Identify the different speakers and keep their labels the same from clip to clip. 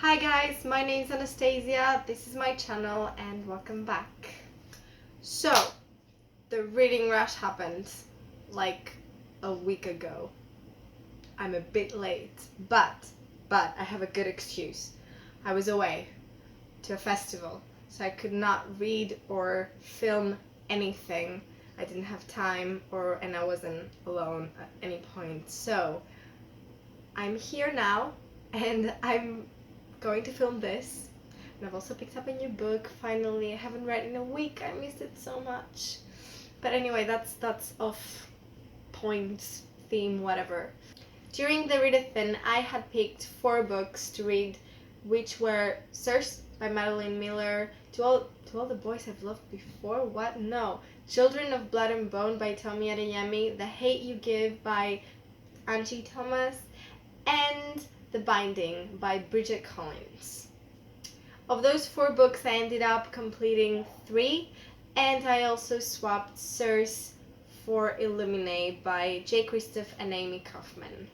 Speaker 1: Hi guys, my name's Anastasia, this is my channel and welcome back. So, the reading rush happened like a week ago. I'm a bit late, but I have a good excuse. I was away to a festival, so I could not read or film anything. I didn't have time and I wasn't alone at any point. So, I'm here now and I'm going to film this, and I've also picked up a new book finally. I haven't read in a week. I missed it so much, but anyway, that's off point, theme, whatever. During the readathon I had picked 4 books to read, which were Circe by Madeline Miller, to all the boys I've loved before, what? No. Children of Blood and Bone by Tomi Adeyemi, The Hate You Give by Angie Thomas, and The Binding by Bridget Collins. Of those 4 books, I ended up completing 3, and I also swapped Circe for Illuminate by J. Christoph and Amy Kaufman.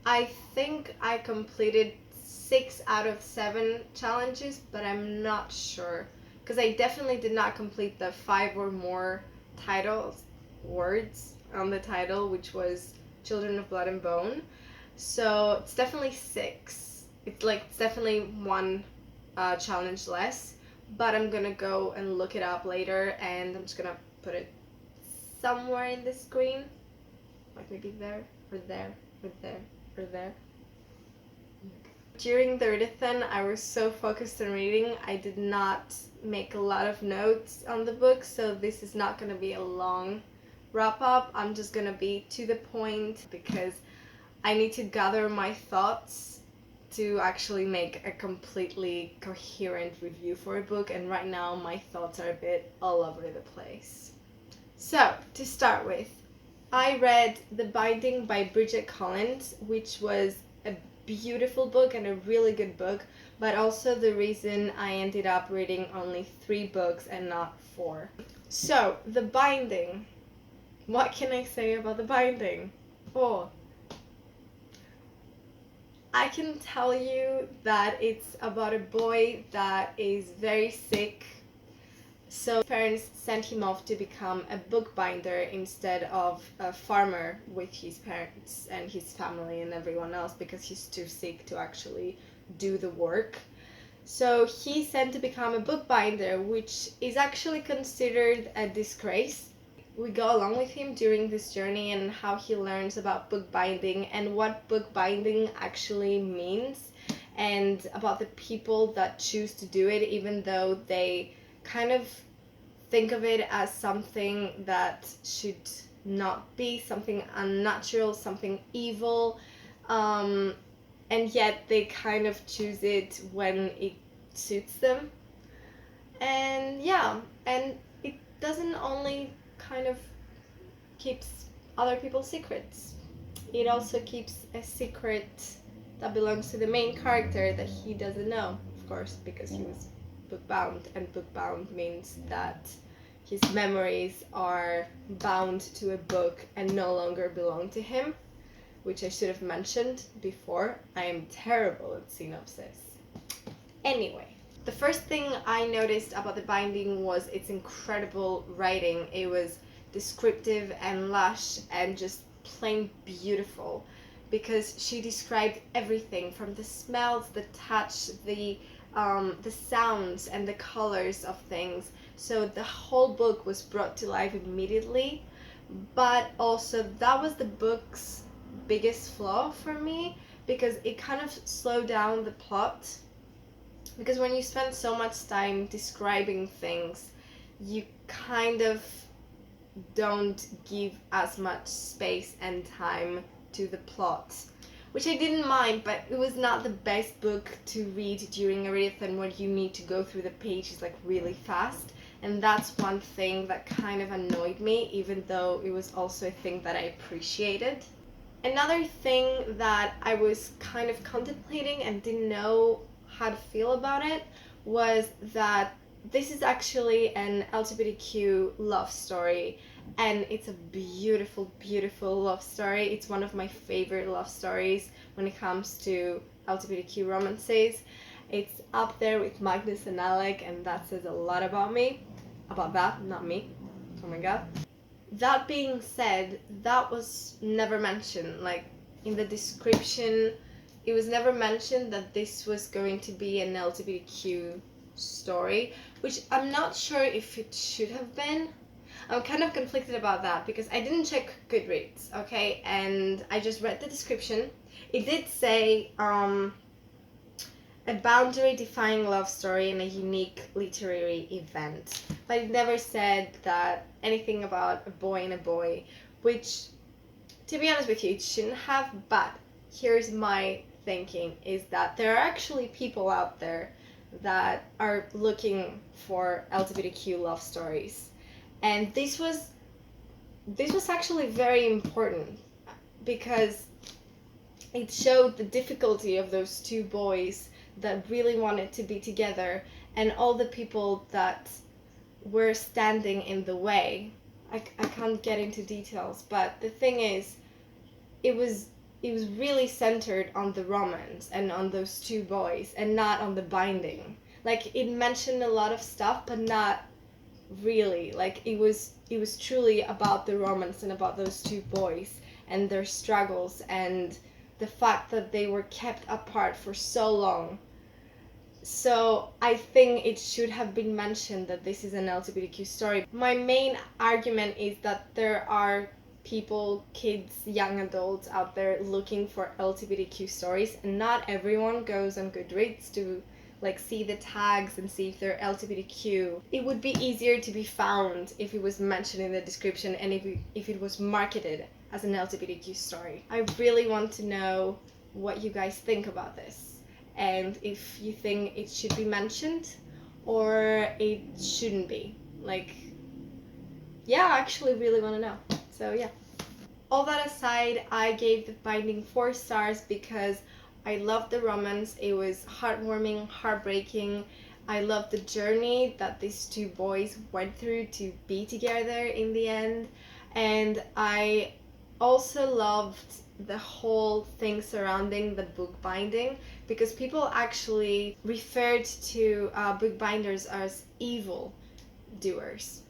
Speaker 1: I think I completed 6 out of 7 challenges, but I'm not sure, because I definitely did not complete the 5 or more words on the title, which was Children of Blood and Bone. So it's definitely 6. It's definitely 1 challenge less, but I'm gonna go and look it up later, and I'm just gonna put it somewhere in the screen, like maybe there or there or there or there. During the readathon I was so focused on reading, I did not make a lot of notes on the book, so this is not gonna be a long wrap up. I'm just gonna be to the point because I need to gather my thoughts to actually make a completely coherent review for a book, and right now my thoughts are a bit all over the place. So, to start with, I read The Binding by Bridget Collins, which was a beautiful book and a really good book, but also the reason I ended up reading only 3 books and not 4. So, The Binding. What can I say about The Binding? Oh, I can tell you that it's about a boy that is very sick, so his parents sent him off to become a bookbinder instead of a farmer with his parents and his family and everyone else, because he's too sick to actually do the work. So he's sent to become a bookbinder, which is actually considered a disgrace. We go along with him during this journey and how he learns about bookbinding and what bookbinding actually means, and about the people that choose to do it even though they kind of think of it as something that should not be, something unnatural, something evil, and yet they kind of choose it when it suits them. And yeah, and it doesn't only kind of keeps other people's secrets. It also keeps a secret that belongs to the main character that he doesn't know, of course, because he was bookbound, and bookbound means that his memories are bound to a book and no longer belong to him, which I should have mentioned before. I am terrible at synopsis. Anyway, the first thing I noticed about The Binding was its incredible writing. It was descriptive and lush and just plain beautiful, because she described everything from the smells, the touch, the sounds and the colors of things. So the whole book was brought to life immediately, but also that was the book's biggest flaw for me, because it kind of slowed down the plot. Because when you spend so much time describing things, you kind of don't give as much space and time to the plot, which I didn't mind, but it was not the best book to read during a readathon where you need to go through the pages like really fast, and that's one thing that kind of annoyed me, even though it was also a thing that I appreciated. Another thing that I was kind of contemplating and didn't know how to feel about it was that this is actually an LGBTQ love story, and it's a beautiful, beautiful love story. It's one of my favorite love stories when it comes to LGBTQ romances, It's up there with Magnus and Alec, and that says a lot about me. About that, not me. Oh my god. That being said, that was never mentioned. Like, in the description, it was never mentioned that this was going to be an LGBTQ story, which I'm not sure if it should have been. I'm kind of conflicted about that because I didn't check Goodreads, okay? And I just read the description. It did say a boundary defying love story in a unique literary event, but it never said that anything about a boy and a boy, which, to be honest with you, it shouldn't have. But here's my thinking, is that there are actually people out there that are looking for LGBTQ love stories, and this was actually very important because it showed the difficulty of those two boys that really wanted to be together and all the people that were standing in the way. I can't get into details, but the thing is, it was really centered on the romance and on those two boys and not on the binding. Like, it mentioned a lot of stuff, but not really. Like, it was truly about the romance and about those two boys and their struggles and the fact that they were kept apart for so long. So I think it should have been mentioned that this is an LGBTQ story. My main argument is that there are people, kids, young adults out there looking for LGBTQ stories, and not everyone goes on Goodreads to like see the tags and see if they're LGBTQ. It would be easier to be found if it was mentioned in the description and if it was marketed as an LGBTQ story. I really want to know what you guys think about this, and if you think it should be mentioned or it shouldn't be. Like, yeah, I actually really want to know. So yeah. All that aside, I gave The Binding 4 stars because I loved the romance. It was heartwarming, heartbreaking. I loved the journey that these two boys went through to be together in the end. And I also loved the whole thing surrounding the bookbinding, because people actually referred to bookbinders as evildoers,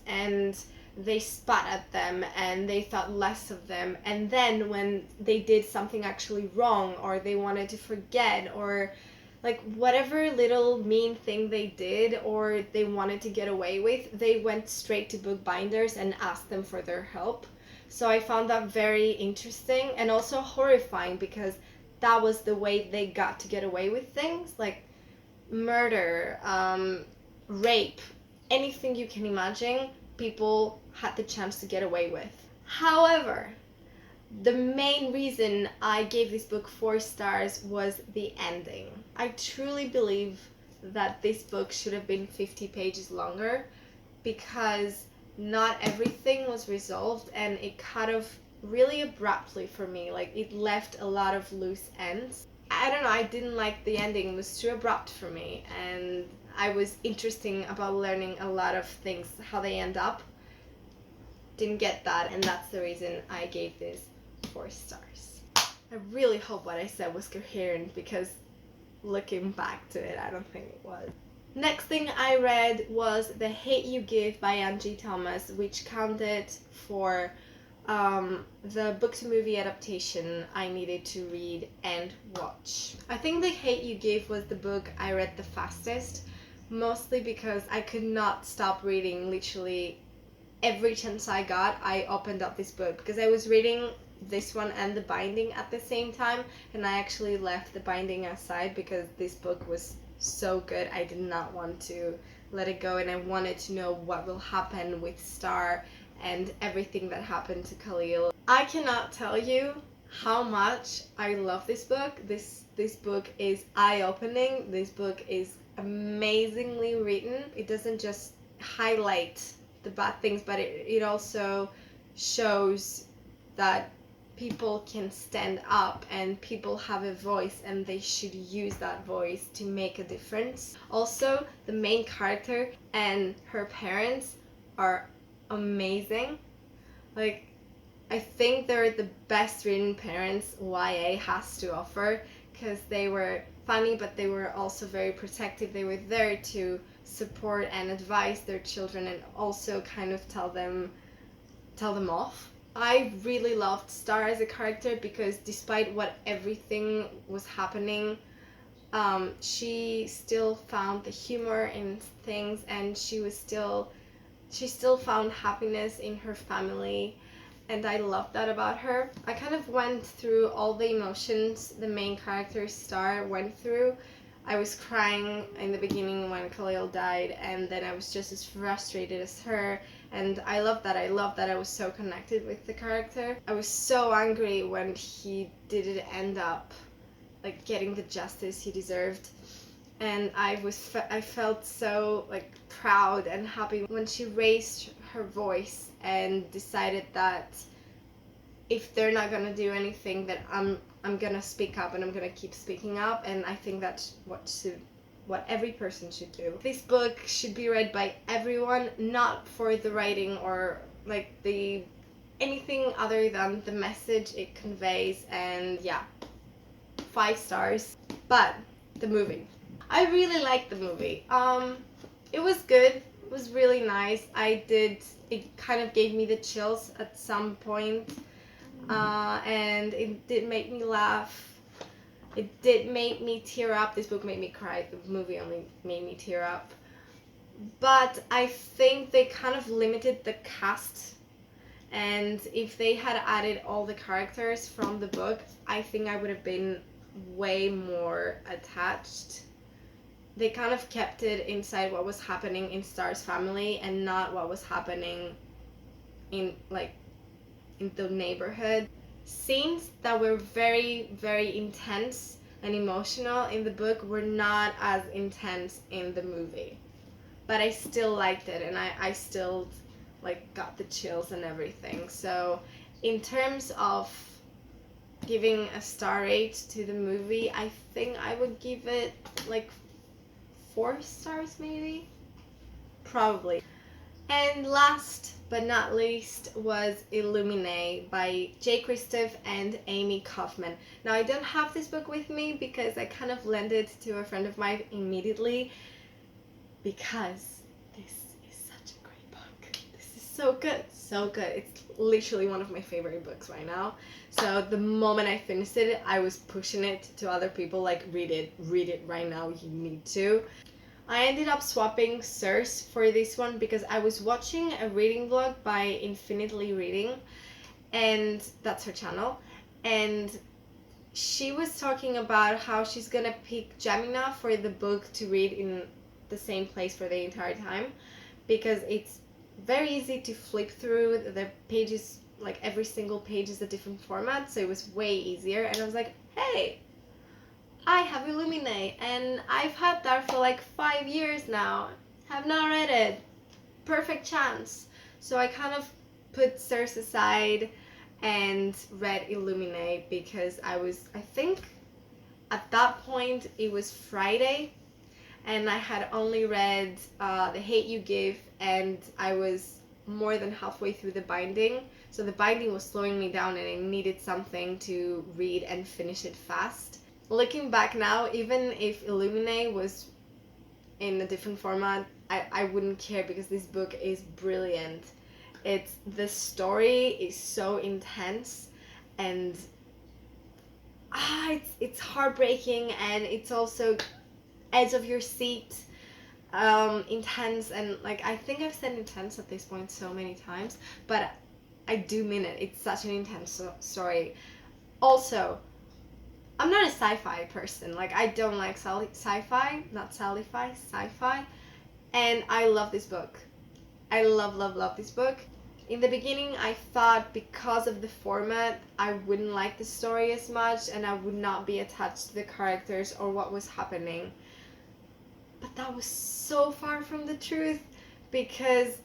Speaker 1: and they spat at them and they thought less of them. And then when they did something actually wrong, or they wanted to forget, or like whatever little mean thing they did or they wanted to get away with, they went straight to bookbinders and asked them for their help. So I found that very interesting and also horrifying, because that was the way they got to get away with things like murder, rape, anything you can imagine, people had the chance to get away with. However, the main reason I gave this book 4 stars was the ending. I truly believe that this book should have been 50 pages longer, because not everything was resolved and it cut off really abruptly for me. Like, it left a lot of loose ends. I don't know, I didn't like the ending. It was too abrupt for me, and I was interested about learning a lot of things, how they end up. Didn't get that, and that's the reason I gave this 4 stars. I really hope what I said was coherent, because looking back to it, I don't think it was. Next thing I read was The Hate You Give by Angie Thomas, which counted for the book to movie adaptation I needed to read and watch. I think The Hate You Give was the book I read the fastest, mostly because I could not stop reading. Literally every chance I got, I opened up this book, because I was reading this one and The Binding at the same time, and I actually left The Binding aside because this book was so good. I did not want to let it go, and I wanted to know what will happen with Star and everything that happened to Khalil. I cannot tell you how much I love this book. This book is eye-opening. This book is amazingly written. It doesn't just highlight the bad things, but it also shows that people can stand up and people have a voice, and they should use that voice to make a difference. Also, the main character and her parents are amazing. Like, I think they're the best written parents YA has to offer, because they were funny, but they were also very protective. They were there to support and advise their children and also kind of tell them off. I really loved Star as a character because despite what everything was happening, she still found the humor in things, and she still found happiness in her family, and I love that about her. I kind of went through all the emotions the main character Star went through. I was crying in the beginning when Khalil died, and then I was just as frustrated as her, and I love that. I love that I was so connected with the character. I was so angry when he didn't end up like getting the justice he deserved, and I felt so like proud and happy when she raised her voice and decided that if they're not gonna do anything, that I'm gonna speak up, and I'm gonna keep speaking up, and I think that's what every person should do. This book should be read by everyone, not for the writing or like the anything other than the message it conveys, and yeah, 5 stars. But the movie, I really liked the movie. It was good. It was really nice. It kind of gave me the chills at some point, and it did make me laugh. It did make me tear up. This book made me cry. The movie only made me tear up. But I think they kind of limited the cast, and if they had added all the characters from the book, I think I would have been way more attached. They kind of kept it inside what was happening in Star's family and not what was happening in the neighborhood. Scenes that were very, very intense and emotional in the book were not as intense in the movie. But I still liked it, and I still like got the chills and everything. So in terms of giving a star rate to the movie, I think I would give it like 4 stars maybe, probably. And last but not least was Illuminae by Jay Kristoff and Amy Kaufman. Now I don't have this book with me because I kind of lent it to a friend of mine immediately, because this is such a great book. This is so good, so good. It's literally one of my favorite books right now. So the moment I finished it, I was pushing it to other people, like, read it right now, you need to. I ended up swapping Circe for this one because I was watching a reading vlog by Infinitely Reading, and that's her channel, and she was talking about how she's gonna pick Jamina for the book to read in the same place for the entire time, because it's very easy to flip through the pages, like every single page is a different format, so it was way easier. And I was like, hey, I have Illuminae, and I've had that for like 5 years now. Have not read it. Perfect chance. So I kind of put Circe aside and read Illuminae because I think at that point it was Friday, and I had only read The Hate You Give, and I was more than halfway through the binding. So the binding was slowing me down, and I needed something to read and finish it fast. Looking back now, even if Illuminae was in a different format, I wouldn't care because this book is brilliant. The story is so intense, and it's heartbreaking, and it's also edge of your seat, intense, and like, I think I've said intense at this point so many times, but I do mean it. It's such an intense story. Also, I'm not a sci-fi person. Like, I don't like sci-fi, not sci-fi, and I love this book. I love this book. In the beginning, I thought because of the format, I wouldn't like the story as much, and I would not be attached to the characters or what was happening. But that was so far from the truth, because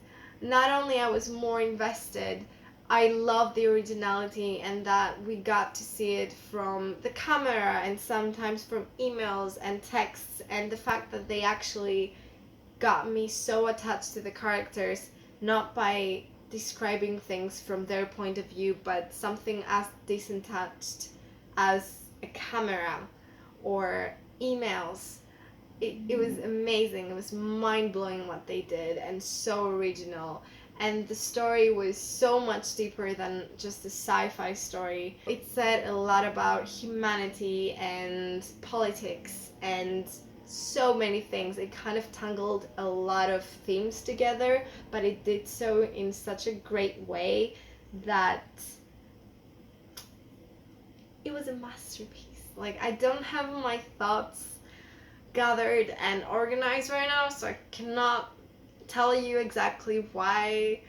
Speaker 1: not only I was more invested, I love the originality, and that we got to see it from the camera and sometimes from emails and texts, and the fact that they actually got me so attached to the characters, not by describing things from their point of view, but something as disattached as a camera or emails. It was amazing. It was mind-blowing what they did, and so original. And the story was so much deeper than just a sci-fi story. It said a lot about humanity and politics and so many things. It kind of tangled a lot of themes together, but it did so in such a great way that it was a masterpiece. Like, I don't have my thoughts gathered and organized right now, so I cannot tell you exactly why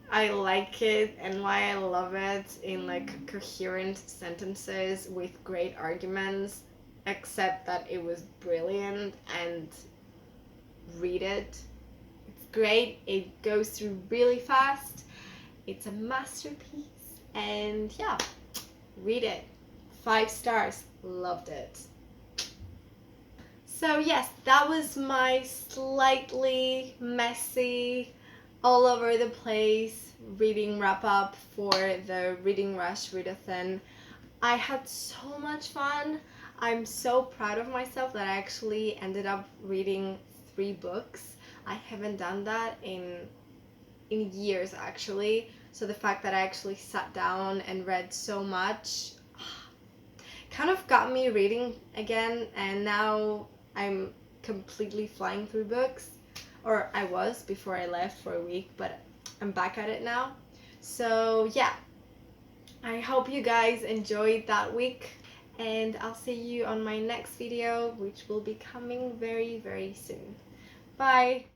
Speaker 1: I like it and why I love it in like coherent sentences with great arguments, except that it was brilliant. And read it. It's great. It goes through really fast. It's a masterpiece. And yeah, read it. 5 stars. Loved it. So yes, that was my slightly messy, all over the place reading wrap up for the Reading Rush readathon. I had so much fun. I'm so proud of myself that I actually ended up reading 3 books. I haven't done that in years actually. So the fact that I actually sat down and read so much kind of got me reading again, and now I'm completely flying through books. Or I was before I left for a week, but I'm back at it now. So yeah, I hope you guys enjoyed that week, and I'll see you on my next video, which will be coming very, very soon. Bye!